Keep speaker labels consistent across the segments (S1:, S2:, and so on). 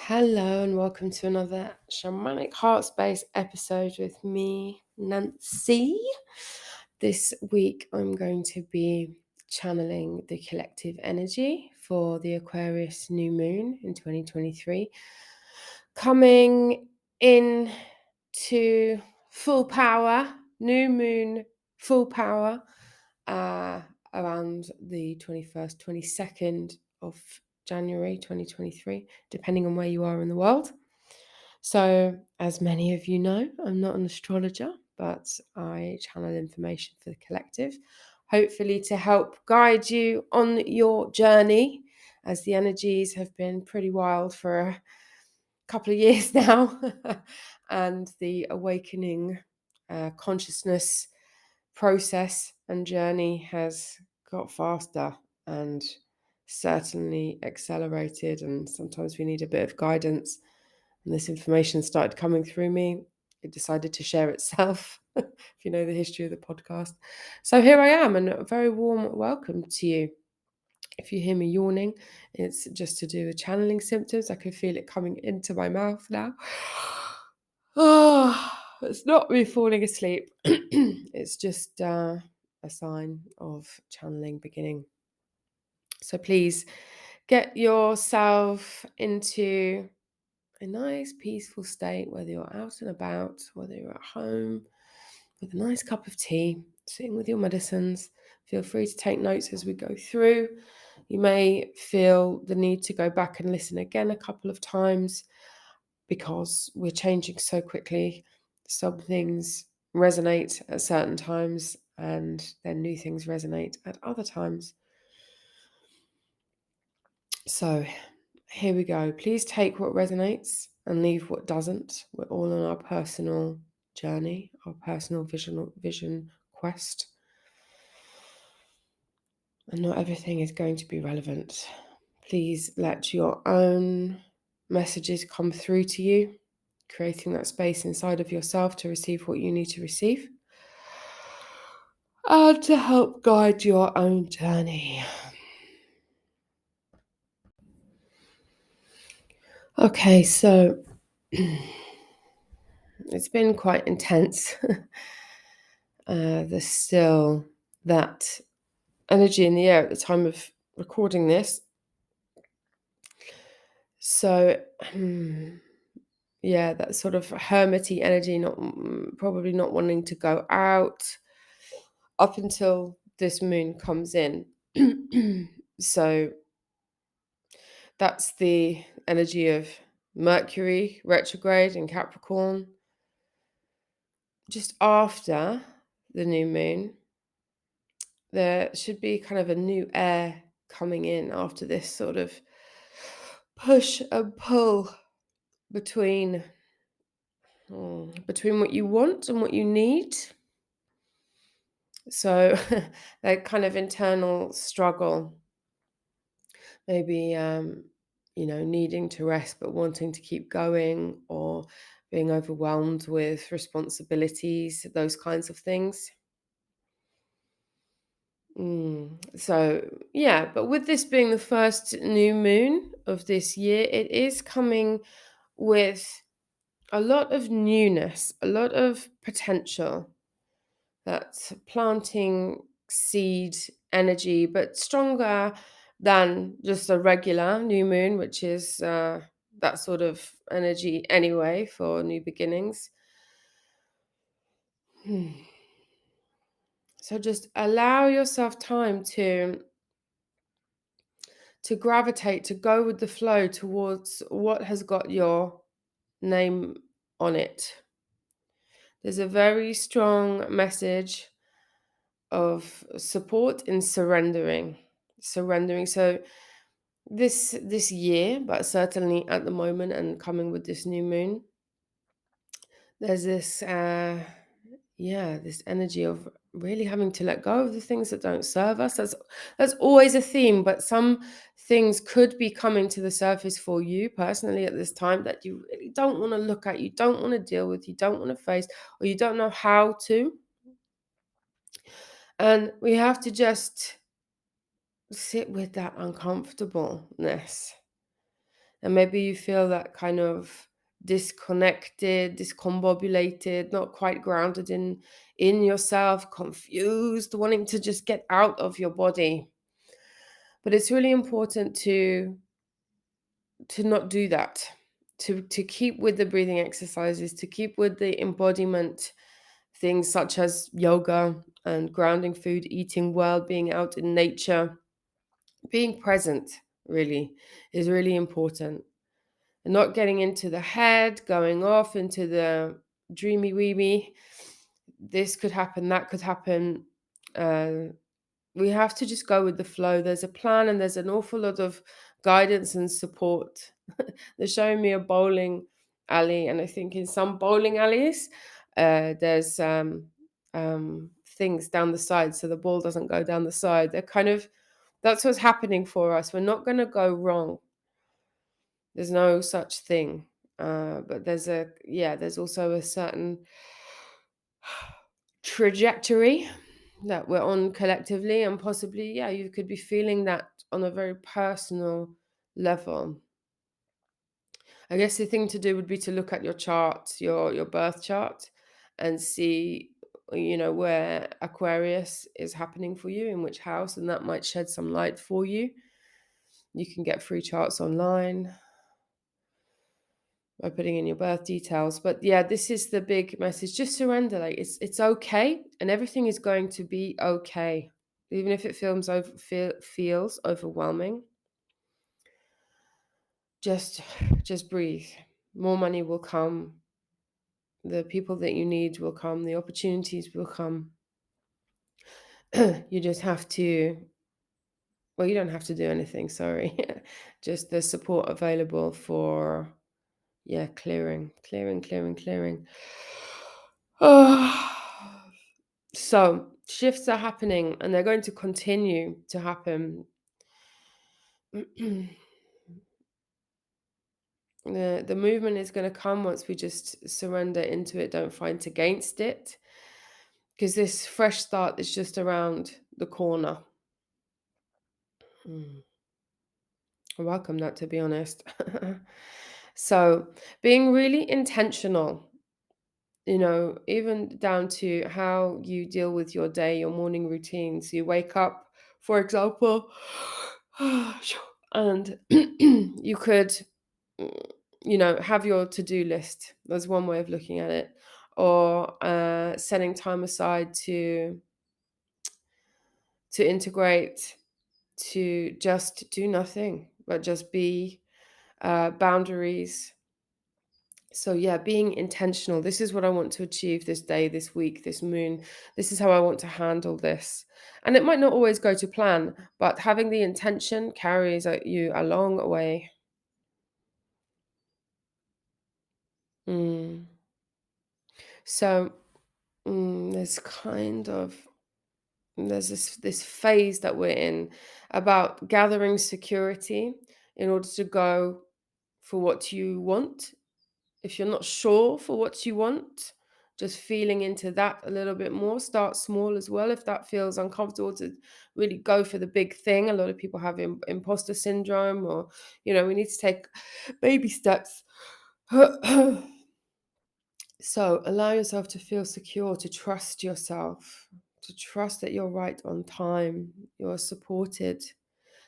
S1: Hello and welcome to another Shamanic Heartspace episode with me, Nancy. This week I'm going to be channeling the collective energy for the Aquarius new moon in 2023, coming in to full power, new moon, full power, around the 21st, 22nd of January 2023, depending on where you are in the world. So, as many of you know, I'm not an astrologer, but I channel information for the collective, hopefully to help guide you on your journey, as the energies have been pretty wild for a couple of years now, and the awakening consciousness process and journey has got faster and certainly accelerated, and sometimes we need a bit of guidance. And this information started coming through me. It decided to share itself, if you know the history of the podcast. So here I am, and a very warm welcome to you. If you hear me yawning, it's just to do with channeling symptoms. I can feel it coming into my mouth now. Oh, it's not me falling asleep. It's just a sign of channeling beginning. So please get yourself into a nice, peaceful state, whether you're out and about, whether you're at home, with a nice cup of tea, sitting with your medicines. Feel free to take notes as we go through. You may feel the need to go back and listen again a couple of times because we're changing so quickly. Some things resonate at certain times and then new things resonate at other times. So here we go. Please take what resonates and leave what doesn't. We're all on our personal journey, our personal vision quest. And not everything is going to be relevant. Please let your own messages come through to you, creating that space inside of yourself to receive what you need to receive and to help guide your own journey. Okay, so it's been quite intense. There's still that energy in the air at the time of recording this. So, yeah, that sort of hermity energy, probably not wanting to go out up until this moon comes in. So that's the energy of Mercury retrograde in Capricorn. Just after the new moon, there should be kind of a new air coming in after this sort of push and pull between what you want and what you need. So that kind of internal struggle, maybe needing to rest but wanting to keep going, or being overwhelmed with responsibilities, those kinds of things. So yeah, but with this being the first new moon of this year, it is coming with a lot of newness, a lot of potential. That's planting seed energy, but stronger than just a regular new moon, which is that sort of energy anyway for new beginnings. So just allow yourself time to gravitate, to go with the flow towards what has got your name on it. There's a very strong message of support in surrendering. So this year, but certainly at the moment and coming with this new moon, there's this this energy of really having to let go of the things that don't serve us. That's always a theme, but some things could be coming to the surface for you personally at this time that you really don't want to look at, you don't want to deal with, you don't want to face, or you don't know how to. And we have to just sit with that uncomfortableness And maybe you feel that kind of disconnected, discombobulated, not quite grounded in yourself, confused, wanting to just get out of your body. But it's really important to not do that, to keep with the breathing exercises, to keep with the embodiment things such as yoga and grounding food, eating well, being out in nature, being present really is really important. And not getting into the head, going off into the dreamy weemy. This could happen, that could happen. Uh, we have to just go with the flow. There's a plan and there's an awful lot of guidance and support. They're showing me a bowling alley, and I think in some bowling alleys, there's things down the side so the ball doesn't go down the side. They're kind of that's what's happening for us. We're not going to go wrong. There's no such thing. But there's also a certain trajectory that we're on collectively, and possibly, yeah, you could be feeling that on a very personal level. I guess the thing to do would be to look at your chart, your birth chart, and see, where Aquarius is happening for you, in which house, and that might shed some light for you. You can get free charts online by putting in your birth details. But yeah, this is the big message. Just surrender. Like it's okay, and everything is going to be okay. Even if it feels overwhelming, just just breathe. More money will come. The people that you need will come. The opportunities will come. You just have to. Well, you don't have to do anything. Sorry, just the support available for clearing, clearing, clearing, clearing. So shifts are happening, and they're going to continue to happen. The movement is going to come once we just surrender into it, don't fight against it, because this fresh start is just around the corner. I welcome that, to be honest. So being really intentional, even down to how you deal with your day, your morning routines. You wake up, for example, and you could, have your to-do list. That's one way of looking at it. Or setting time aside to integrate, to just do nothing, but just be, boundaries. So yeah, being intentional. This is what I want to achieve this day, this week, this moon. This is how I want to handle this. And it might not always go to plan, but having the intention carries you a long way. Mm. So there's kind of there's this phase that we're in about gathering security in order to go for what you want. If you're not sure for what you want, just feeling into that a little bit more. Start small as well if that feels uncomfortable to really go for the big thing. A lot of people have imposter syndrome, or, we need to take baby steps. So allow yourself to feel secure, to trust yourself, to trust that you're right on time, you're supported.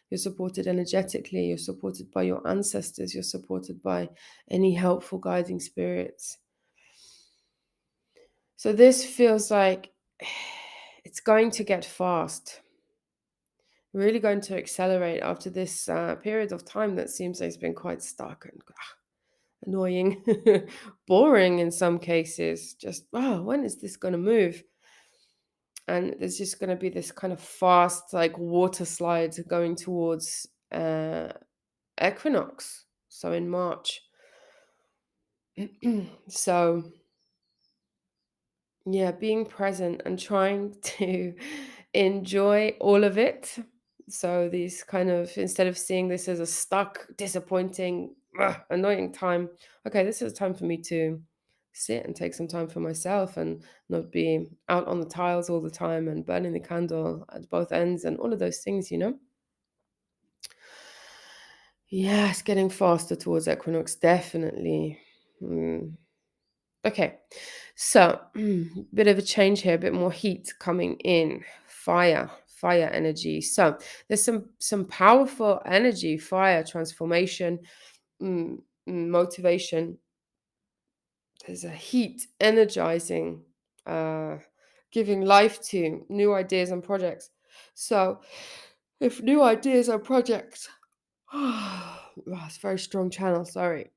S1: You're supported energetically, you're supported by your ancestors, you're supported by any helpful guiding spirits. So this feels like it's going to get fast, really going to accelerate after this period of time that seems like it's been quite stuck and annoying, boring in some cases. Just, when is this going to move? And there's just going to be this kind of fast, like water slide going towards equinox. So in March. So yeah, being present and trying to enjoy all of it. So these kind of, instead of seeing this as a stuck, disappointing, annoying time, okay, this is a time for me to sit and take some time for myself and not be out on the tiles all the time and burning the candle at both ends and all of those things. Yeah, it's getting faster towards equinox, definitely. Mm. Okay, so bit of a change here, a bit more heat coming in, fire energy. So there's some powerful energy, fire transformation, mm, motivation. There's a heat, energizing, uh, giving life to new ideas and projects. So if new ideas or projects, oh, it's a very strong channel. Sorry.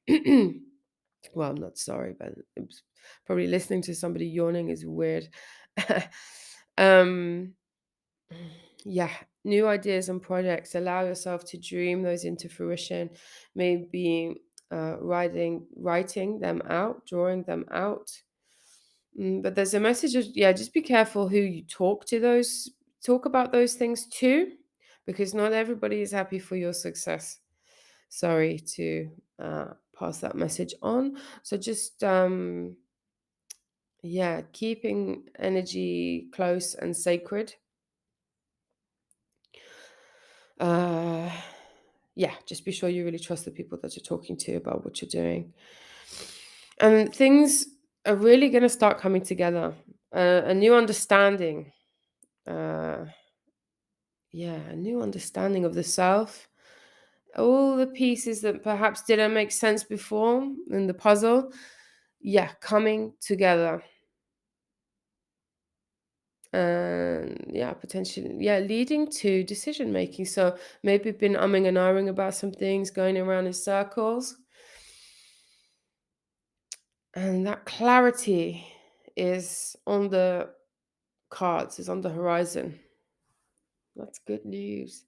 S1: Well, I'm not sorry, but it was probably listening to somebody yawning is weird. um, yeah, new ideas and projects. Allow yourself to dream those into fruition. Maybe writing them out, drawing them out. But there's a message of, yeah, just be careful who you talk about those things to, because not everybody is happy for your success. Sorry to pass that message on. So just yeah, keeping energy close and sacred. Uh yeah, just be sure you really trust the people that you're talking to about what you're doing. And things are really going to start coming together. A new understanding. Uh yeah, a new understanding of the self. All the pieces that perhaps didn't make sense before in the puzzle, yeah, coming together. And yeah, potentially, yeah, leading to decision making. So maybe been umming and ahhing about some things, going around in circles, and that clarity is on the cards, is on the horizon. That's good news.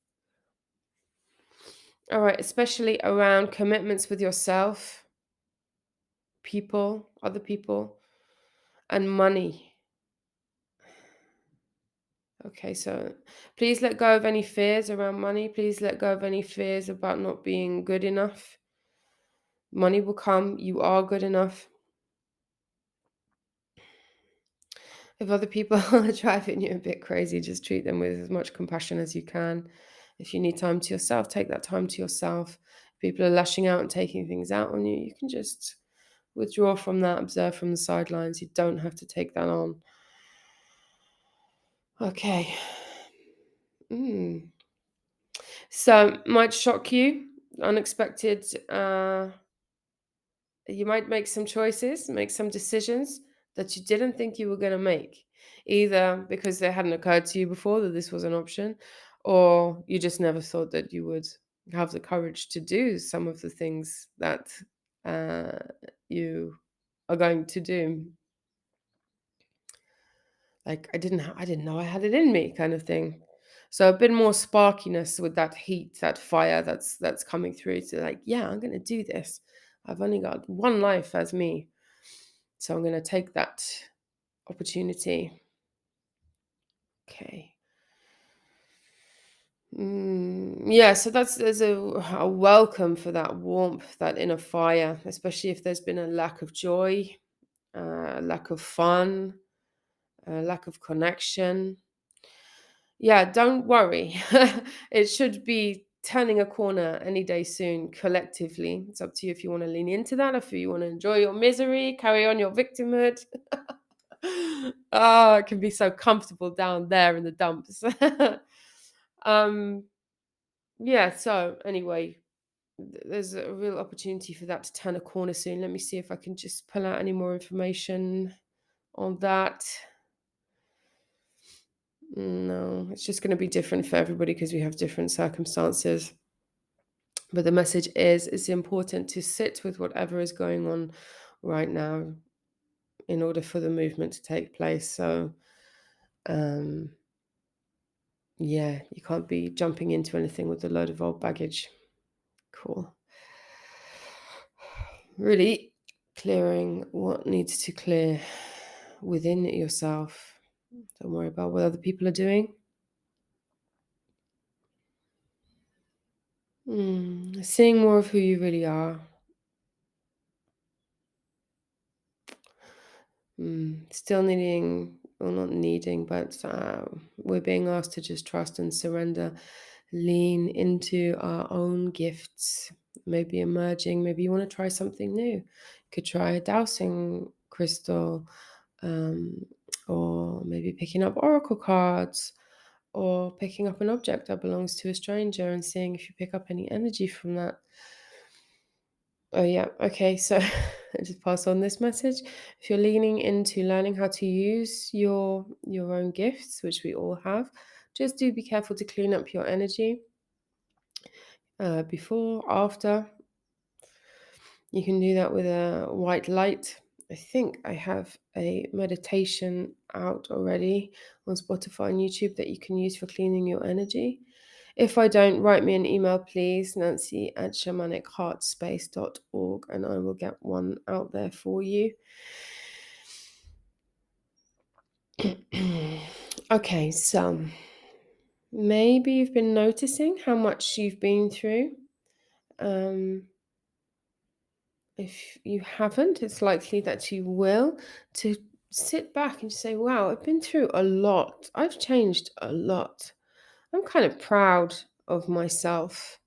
S1: All right, especially around commitments with yourself, people, other people, and money. Okay, so please let go of any fears around money. Please let go of any fears about not being good enough. Money will come. You are good enough. If other people are driving you a bit crazy, just treat them with as much compassion as you can. If you need time to yourself, take that time to yourself. If people are lashing out and taking things out on you, you can just withdraw from that, observe from the sidelines. You don't have to take that on. Okay. Mm. So, might shock you, unexpected. You might make some choices, make some decisions that you didn't think you were going to make, either because they hadn't occurred to you before that this was an option, or you just never thought that you would have the courage to do some of the things that uh, you are going to do. Like I didn't know I had it in me, kind of thing. So a bit more sparkiness with that heat, that fire that's coming through to like, yeah, I'm going to do this. I've only got one life as me. So I'm going to take that opportunity. Okay. Yeah, so there's a welcome for that warmth, that inner fire, especially if there's been a lack of joy, lack of fun, lack of connection. Yeah, don't worry. It should be turning a corner any day soon, collectively. It's up to you if you want to lean into that, if you want to enjoy your misery, carry on your victimhood. Oh, it can be so comfortable down there in the dumps. um, yeah, so anyway, there's a real opportunity for that to turn a corner soon. Let me see if I can just pull out any more information on that. No, it's just going to be different for everybody because we have different circumstances. But the message is it's important to sit with whatever is going on right now in order for the movement to take place. So, um, yeah, you can't be jumping into anything with a load of old baggage. Cool. Really clearing what needs to clear within yourself. Don't worry about what other people are doing. Seeing more of who you really are. Still needing, or not needing, but we're being asked to just trust and surrender. lean into our own gifts, maybe emerging. Maybe you want to try something new. You could try a dowsing crystal, um, or maybe picking up oracle cards, or picking up an object that belongs to a stranger and seeing if you pick up any energy from that. Oh, yeah. Okay. So I just pass on this message. If you're leaning into learning how to use your own gifts, which we all have, just do be careful to clean up your energy before, after. You can do that with a white light. I think I have a meditation out already on Spotify and YouTube that you can use for cleaning your energy. If I don't, write me an email, please, Nancy at shamanicheartspace.org, and I will get one out there for you. Okay, so maybe you've been noticing how much you've been through. If you haven't, it's likely that you will, to sit back and say, wow, I've been through a lot. I've changed a lot. I'm kind of proud of myself.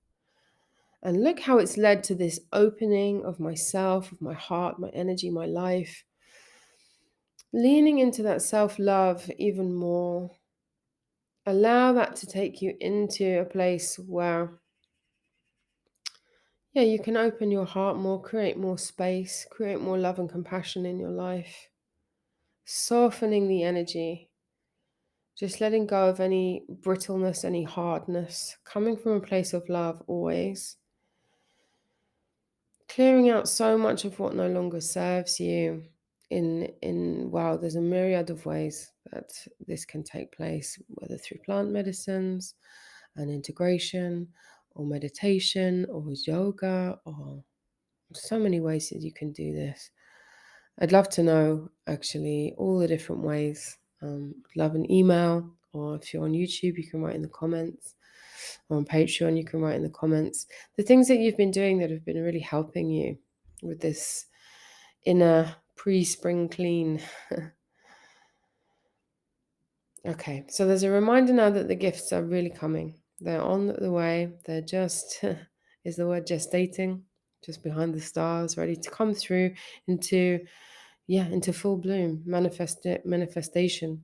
S1: And look how it's led to this opening of myself, of my heart, my energy, my life. Leaning into that self love even more. Allow that to take you into a place where, yeah, you can open your heart more, create more space, create more love and compassion in your life. Softening the energy, just letting go of any brittleness, any hardness, coming from a place of love always. Clearing out so much of what no longer serves you. Wow, there's a myriad of ways that this can take place, whether through plant medicines and integration, or meditation, or yoga, or so many ways that you can do this. I'd love to know actually all the different ways. Love an email, or if you're on YouTube, you can write in the comments, or on Patreon, you can write in the comments the things that you've been doing that have been really helping you with this inner pre-spring clean. Okay, so there's a reminder now that the gifts are really coming. They're on the way. They're just, is the word gestating, just behind the stars, ready to come through into, yeah, into full bloom, manifestation,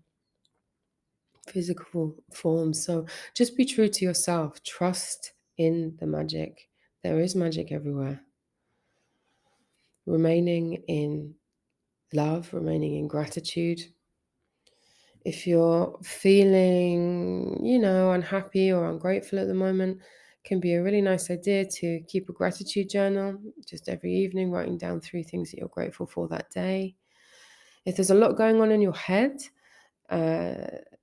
S1: physical form. So just be true to yourself. Trust in the magic. There is magic everywhere. Remaining in love, remaining in gratitude. If you're feeling, unhappy or ungrateful at the moment, can be a really nice idea to keep a gratitude journal just every evening, writing down 3 things that you're grateful for that day. If there's a lot going on in your head,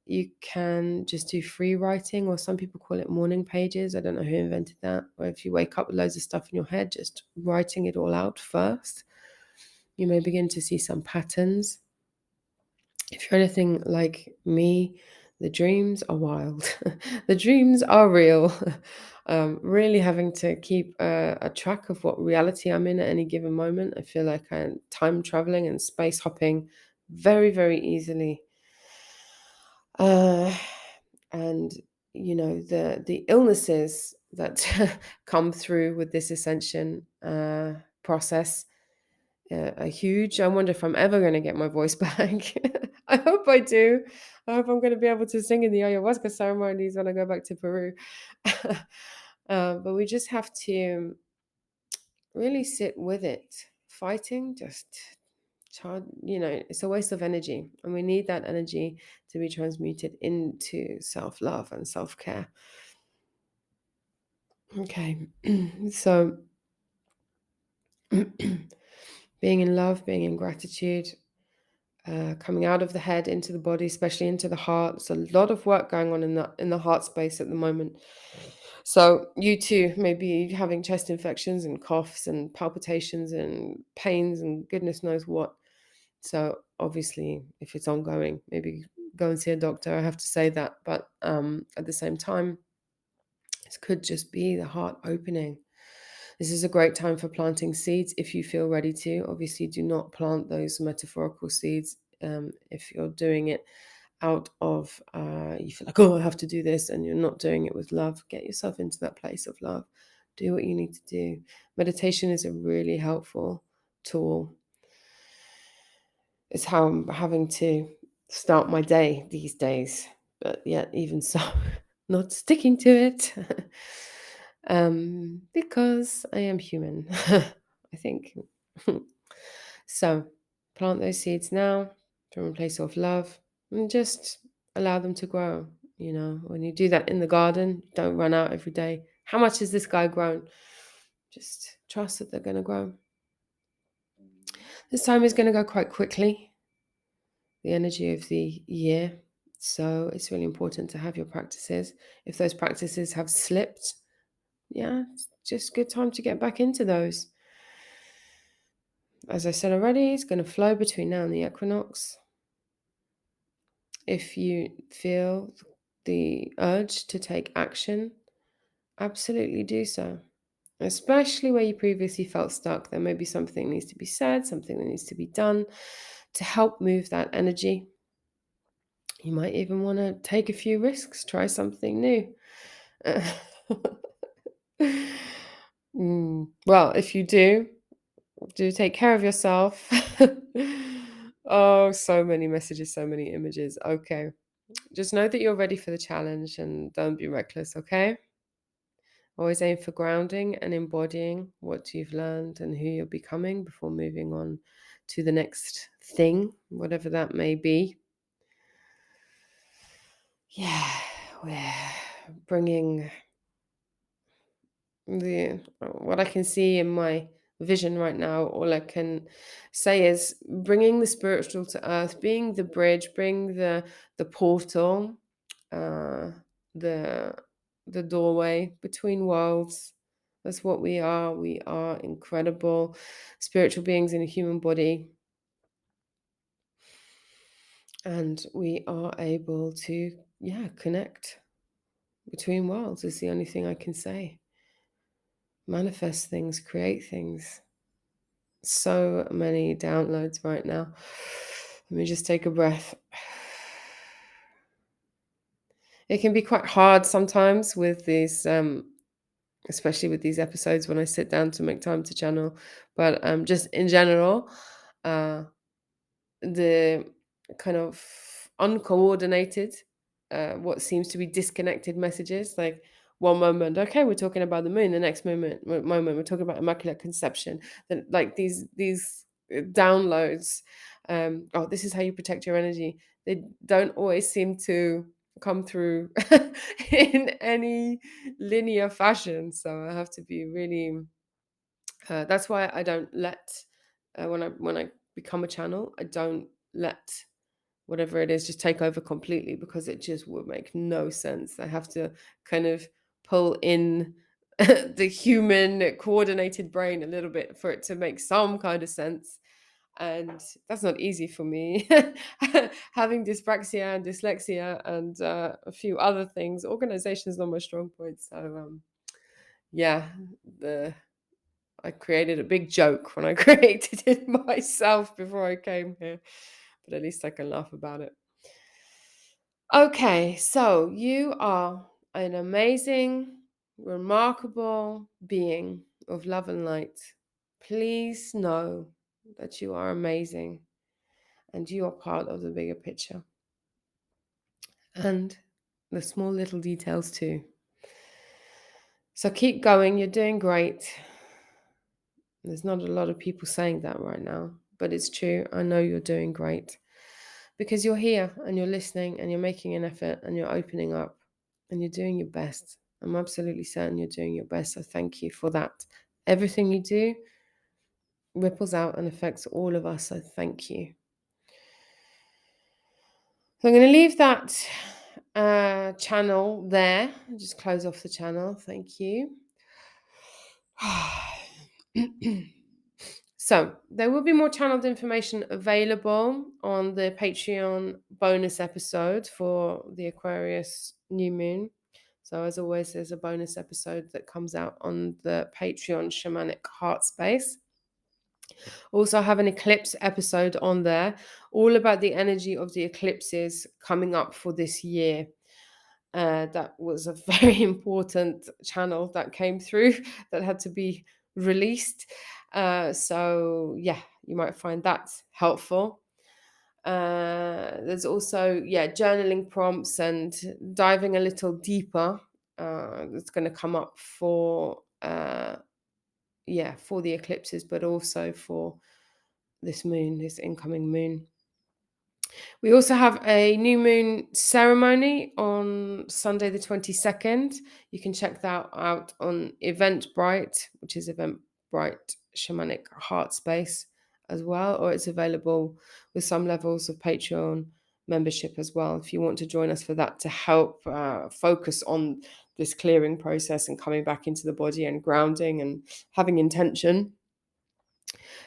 S1: you can just do free writing, or some people call it morning pages. I don't know who invented that. Or if you wake up with loads of stuff in your head, just writing it all out first, you may begin to see some patterns. If you're anything like me, the dreams are wild. The dreams are real. Really having to keep a track of what reality I'm in at any given moment. I feel like I'm time traveling and space hopping very, very easily. And the illnesses that come through with this ascension process are huge. I wonder if I'm ever going to get my voice back. I hope I do. I hope I'm going to be able to sing in the ayahuasca ceremonies when I go back to Peru. But we just have to really sit with it. Fighting, it's a waste of energy, and we need that energy to be transmuted into self-love and self-care. Okay. So being in love, being in gratitude, coming out of the head into the body, especially into the heart. There's a lot of work going on in the heart space at the moment. So you too may be having chest infections and coughs and palpitations and pains and goodness knows what. So obviously, if it's ongoing, maybe go and see a doctor. I have to say that. But at the same time, this could just be the heart opening. This is a great time for planting seeds if you feel ready to. Obviously, do not plant those metaphorical seeds if you're doing it out of, you feel like, oh, I have to do this, and you're not doing it with love. Get yourself into that place of love. Do what you need to do. Meditation is a really helpful tool. It's how I'm having to start my day these days. But yet, even so, not sticking to it. Because I am human, I think. So, plant those seeds now from a place of love and just allow them to grow. You know, when you do that in the garden, don't run out every day. How much has this guy grown? Just trust that they're going to grow. This time is going to go quite quickly, the energy of the year. So it's really important to have your practices. If those practices have slipped, yeah, it's just good time to get back into those. As I said already, it's going to flow between now and the equinox. If you feel the urge to take action, absolutely do so. Especially where you previously felt stuck. There may be something that needs to be said, something that needs to be done to help move that energy. You might even want to take a few risks, try something new. Well, if you do take care of yourself. Oh, so many messages, so many images. Okay. Just know that you're ready for the challenge and don't be reckless, okay? Always aim for grounding and embodying what you've learned and who you're becoming before moving on to the next thing, whatever that may be. Yeah, we're bringing what I can see in my vision right now. All I can say is bringing the spiritual to earth, being the bridge, bring the portal, uh, the doorway between worlds. That's what we are. We are incredible spiritual beings in a human body, and we are able to connect between worlds. Is the only thing I can say. Manifest things, create things. So many downloads right now. Let me just take a breath. It can be quite hard sometimes with these, especially with these episodes when I sit down to make time to channel. But just in general, the kind of uncoordinated, what seems to be disconnected messages, like one moment, okay, we're talking about the moon, the next moment we're talking about immaculate conception, then like these downloads, oh, this is how you protect your energy. They don't always seem to come through in any linear fashion, so I have to be really that's why I don't let when I become a channel, I don't let whatever it is just take over completely, because it just would make no sense. I have to kind of pull in the human coordinated brain a little bit for it to make some kind of sense. And that's not easy for me. Having dyspraxia and dyslexia and a few other things, organization is not my strong point. So yeah, I created a big joke when I created it myself before I came here, but at least I can laugh about it. Okay, so you are an amazing, remarkable being of love and light. Please know that you are amazing and you are part of the bigger picture and the small little details too. So keep going, you're doing great. There's not a lot of people saying that right now, but it's true. I know you're doing great because you're here and you're listening and you're making an effort and you're opening up and you're doing your best. I'm absolutely certain you're doing your best. So thank you for that. Everything you do ripples out and affects all of us. So thank you. So I'm going to leave that channel there. Just close off the channel. Thank you. So there will be more channeled information available on the Patreon bonus episode for the Aquarius new moon. So as always, there's a bonus episode that comes out on the Patreon Shamanic Heartspace. Also, I have an eclipse episode on there, all about the energy of the eclipses coming up for this year. That was a very important channel that came through that had to be released. So, yeah, you might find that helpful. There's also, yeah, journaling prompts and diving a little deeper. That's going to come up for, yeah, for the eclipses, but also for this moon, this incoming moon. We also have a new moon ceremony on Sunday, the 22nd. You can check that out on Eventbrite, which is Eventbrite Shamanic Heartspace as well, or it's available with some levels of Patreon membership as well. If you want to join us for that to help focus on this clearing process and coming back into the body and grounding and having intention.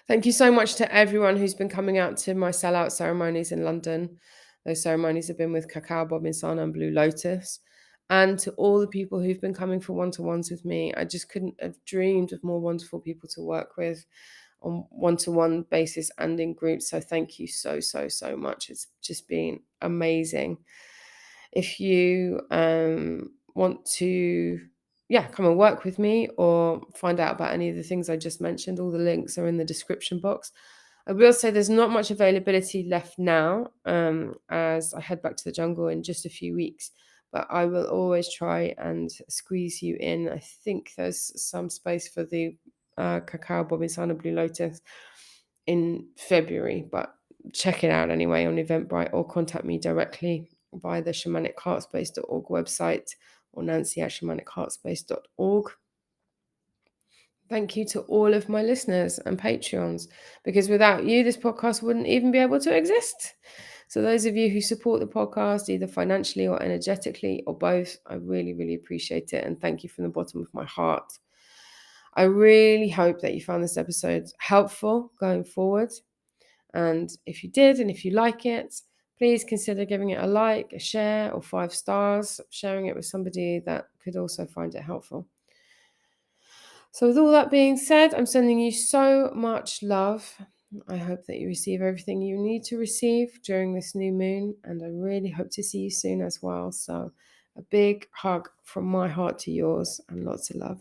S1: Thank you so much to everyone who's been coming out to my sellout ceremonies in London. Those ceremonies have been with Cacao, Blobinsana, and Blue Lotus. And to all the people who've been coming for one-to-ones with me. I just couldn't have dreamed of more wonderful people to work with on one-to-one basis and in groups. So thank you so, so, so much. It's just been amazing. If you want to come and work with me or find out about any of the things I just mentioned, all the links are in the description box. I will say there's not much availability left now, as I head back to the jungle in just a few weeks, but I will always try and squeeze you in. I think there's some space for the Cacao, Blobinsana, Blue Lotus in February, but check it out anyway on Eventbrite or contact me directly via the shamanicheartspace.org website or nancy@shamanicheartspace.org. Thank you to all of my listeners and Patreons, because without you, this podcast wouldn't even be able to exist. So those of you who support the podcast, either financially or energetically or both, I really, really appreciate it. And thank you from the bottom of my heart. I really hope that you found this episode helpful going forward. And if you did, and if you like it, please consider giving it a like, a share, or 5 stars, sharing it with somebody that could also find it helpful. So with all that being said, I'm sending you so much love. I hope that you receive everything you need to receive during this new moon, and I really hope to see you soon as well. So a big hug from my heart to yours and lots of love.